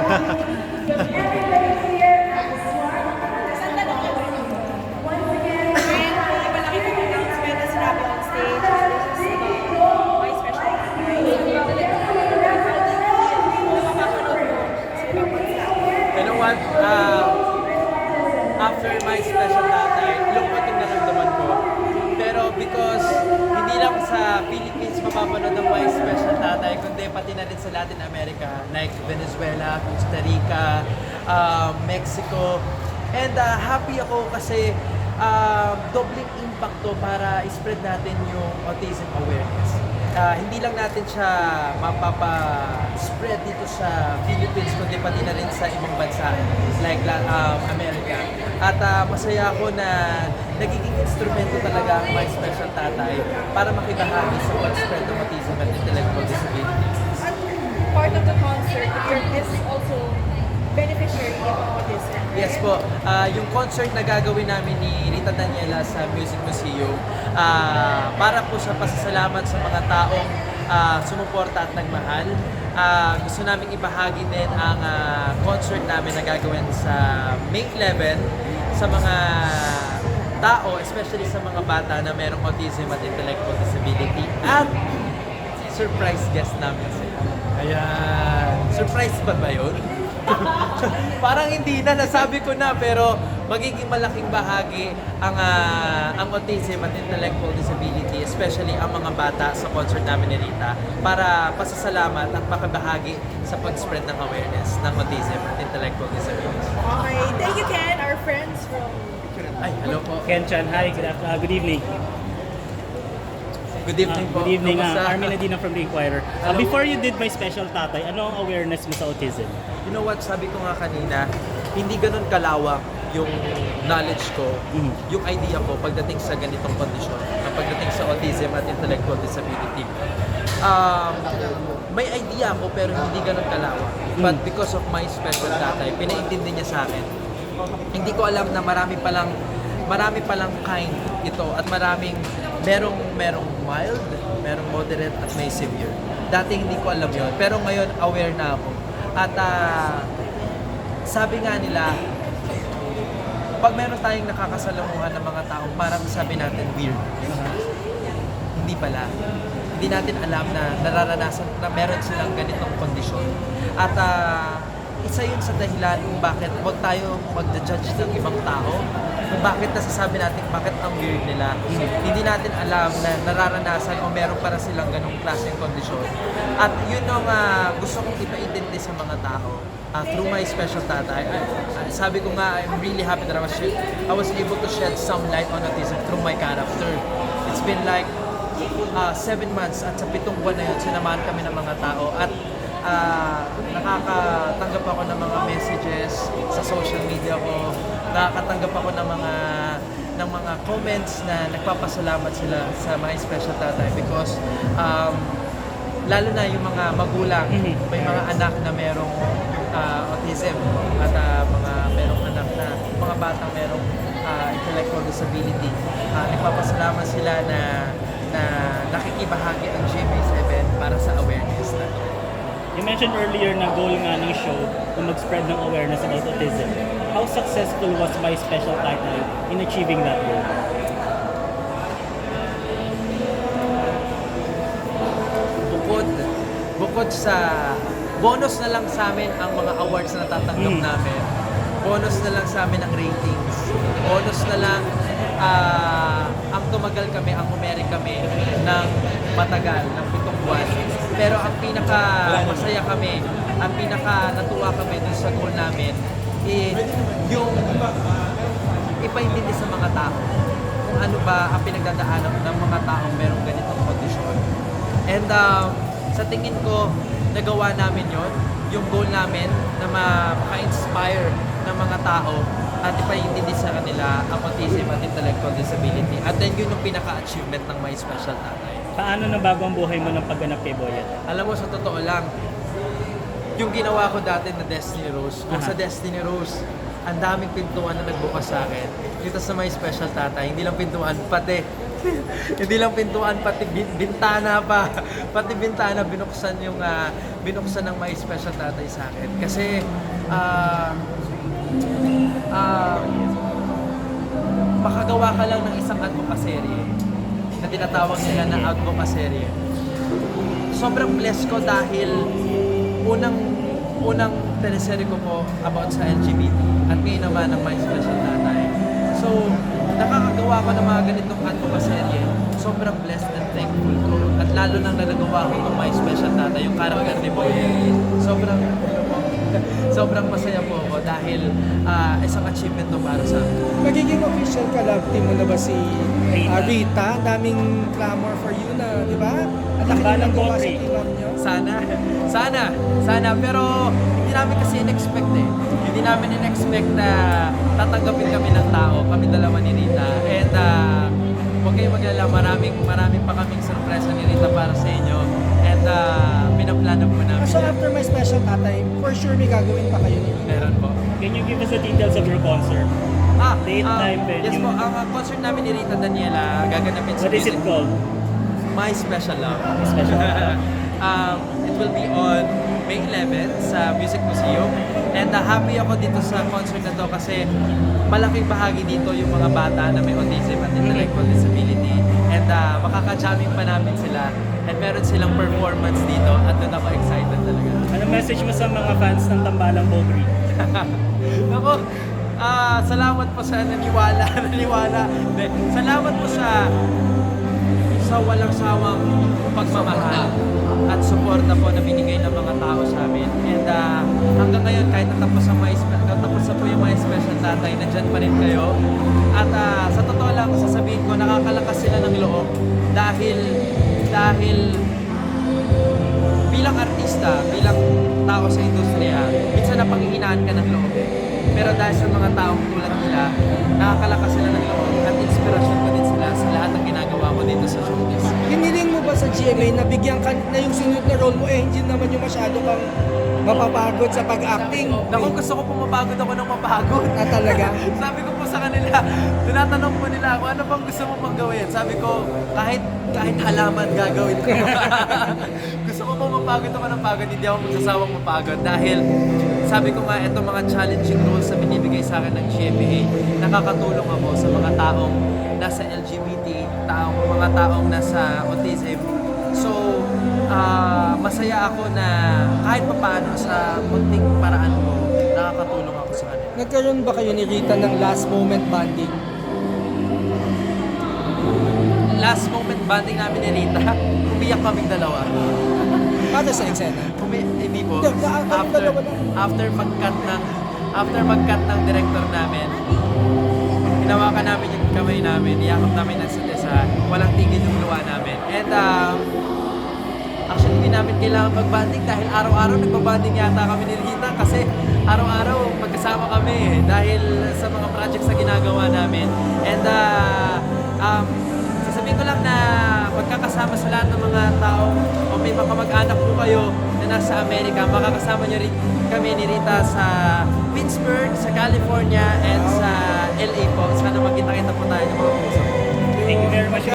You know what? After my special tatay, lungkot yung naramdaman ko. Pero because hindi lang sa Philippines mapapanood ang my special tatay, kundi pati na rin sa Latin America, like Venezuela, Costa Rica, Mexico. And happy ako kasi dobling impact to para spread natin yung autism awareness. Hindi lang natin siya mapapa-spread dito sa Philippines, kundi pati na rin sa ibang bansa like America. At masaya ako na nagiging instrumento talaga ang my special tatay para makibahagi sa pag-spread ng autism at intellectual disabilities. Part of the concert, is also beneficiary of autism. Yes po. Yung concert na gagawin namin ni Rita Daniela sa Music Museum, para po sa pasasalamat sa mga taong sumuporta at nagmahal. Gusto namin ibahagi din ang concert namin na gagawin sa May 11 sa mga tao, especially sa mga bata na merong autism at intellectual disability. At surprise guest namin sila. Ayan. Surprise ba yun? Parang hindi na, nasabi ko na, pero magiging malaking bahagi ang autism at intellectual disability, especially ang mga bata sa concert namin ni Rita, para pasasalamat at makabahagi sa pag-spread ng awareness ng autism at intellectual disability. Okay, thank you Ken, our friends from... Ay, hello po. Ken Chan, hi, good evening. Good evening po. Good evening, Kamusta? Armin Adina from The Inquirer. Hello. Before you did my special tatay, ano ang awareness mo sa autism? You know what, sabi ko nga kanina, hindi ganun kalawak yung knowledge ko, yung idea ko pagdating sa ganitong kondisyon, pagdating sa autism at intellectual disability. May idea ako pero hindi ganun kalawak. But because of my special tatay, pinaintindi niya sa akin. Hindi ko alam na marami palang kind ito at merong mild, merong moderate at may severe. Dati hindi ko alam yun, pero ngayon aware na ako. At sabi nga nila, pag meron tayong nakakasalamuhan ng mga taong parang sabi natin weird, hindi pala. Hindi natin alam na nararanasan na meron silang ganitong kondisyon. At isa yun sa dahilan kung bakit huwag tayo mag-judge ng ibang tao, kung bakit nasasabi natin bakit ang weird nila. Hindi natin alam na nararanasan o meron para silang ganong klaseng kondisyon. At yun ang gusto kong ipaintindi sa mga tao through my special tatay. Sabi ko nga, I'm really happy that I was able to shed some light on autism through my character. It's been like 7 months at sa 7 buwan na yun, sinamahan kami ng mga tao at nakakatanggap ako ng mga messages sa social media ko, nakakatanggap ako ng mga comments na nagpapasalamat sila sa my special tatay because lalo na yung mga magulang, may mga anak na merong autism at merong anak na mga batang merong intellectual disability. Nagpapasalamat sila na nakikibahagi ang GMA7 para sa awareness na to. You mentioned earlier na goal nga ng show kung mag-spread ng awareness about autism. How successful was my special title in achieving that goal? Bukod sa bonus na lang sa amin ang mga awards na natatanggap namin. Bonus na lang sa amin ang ratings. Bonus na lang ang tumagal kami, ang umeri kami ng matagal, ng 7 buwan. Pero ang pinaka masaya kami, ang pinaka natuwa kami dun sa goal namin, yung ipaintindi sa mga tao kung ano ba ang pinagdadaanan ng mga taong merong ganitong kondisyon. And sa tingin ko, nagawa namin yon, yung goal namin na maka-inspire ng mga tao at ipaintindi sa kanila ang autism at intellectual disability. At then yun yung pinaka-achievement ng My Special Tatay. Paano nabago ang buhay mo ng pagganap kay Boyet? Alam mo, sa totoo lang, yung ginawa ko dati na Destiny Rose, kung sa Destiny Rose, ang daming pintuan na nagbukas sa akin. Dito sa My Special Tatay, hindi lang pintuan, pati hindi lang pintuan, pati bintana pa. Pati bintana binuksan binuksan ng My Special Tatay sa akin. Kasi makagawa ka lang ng isang advocacy na tinatawag nila na advocacy. Sobrang blessed ko dahil unang teleserye ko po about sa LGBT at ngayon naman ang My Special Tatay. So, nakakagawa ko ng mga ganitong advocacy. Sobrang blessed and thankful ko. At lalo nang nalagawa ko ng My Special Tatay, yung character ni Boy. Sobrang masaya po ako dahil isang achievement to para sa akin. Magiging official collab team mo na ba si Rita? Rita? Ang daming clamor for you na, di ba? At laki Tambalang ng gawa sa Bobby. team up niyo. Sana. Pero hindi namin kasi in-expect eh. Hindi namin in-expect na tatanggapin kami ng tao, kami dalawa ni Rita. And huwag kayong mag-alala, maraming pa kaming sorpresa ni Rita para sa inyo. And pinaplano po namin So yan. after My Special Tatay, for sure may gagawin pa kayo ni Rita. Meron po. Can you give us the details of your concert? Date, time, venue. Yes po, ang concert namin ni Rita Daniela gaganapin sa What is it Music- called? My Special Love. Special. It will be on May 11 sa Music Museum. And happy ako dito sa concert na to kasi malaking bahagi dito yung mga bata na may autism at intellectual disability. And makaka-jamming pa namin sila. And meron silang performance dito at doon ako excited talaga. Ano message mo sa mga fans ng Tambalang Bobri? Ako, salamat po sa naniwala. Hindi, salamat po sa walang sawang pagmamahal at suporta po na binigay ng mga tao sa amin. And hanggang ngayon, kahit natapos na po yung My Special Tatay, nandyan pa rin kayo. At sa totoo lang, sasabihin ko, nakakalakas sila ng loob dahil bilang artista, bilang tao sa industriya, minsan napanghihinaan ka ng loob. Pero dahil sa mga taong tulad nila, nakakalakas sila ng loob at inspirasyon ko din sila sa lahat ng ginagawa ko dito sa showbiz. Hiniling mo ba sa GMA na bigyan ka na yung sunod na role mo hindi naman yung masyado kang mapapagod sa pag-acting? Naku, gusto ko pumapagod ako ng mapagod. Talaga? Sabi ko po sa kanila, tinatanong po nila ako, ano bang gusto mo pang gawin? Sabi ko, kahit halaman gagawin ko. Gusto ko po mapagod ako ng pagod, hindi ako magsasawang mapagod. Dahil sabi ko nga, itong mga challenging roles na binibigay sa akin ng GMA, nakakatulong ako sa mga taong nasa LGBT, mga taong nasa autism. So, masaya ako na kahit papaano sa munting paraan ko, nakakatulong ako sa kanila. Nagkaroon ba kayo ni Rita ng last moment bonding? Last moment banding namin ni Rita, umiyak kaming dalawa. Para sa eksena? Hindi po. Hindi, dalawa lang. After mag-cut ng director namin, hinawakan namin yung kamay namin, iyakap namin ng isa, walang tigil yung luha namin. And actually, hindi namin kailangan mag-banding dahil araw-araw nagbabanding yata kami ni Rita kasi araw-araw magkasama kami dahil sa mga projects na ginagawa namin. And sasabihin ko lang na magkakasama sa lahat ng mga tao o may mga mag-anak po kayo na nasa Amerika, makakasama nyo rin kami ni Rita sa Pittsburgh, sa California, and sa LA po. Sana magkita-kita po tayo ng mga puso. Thank you very much.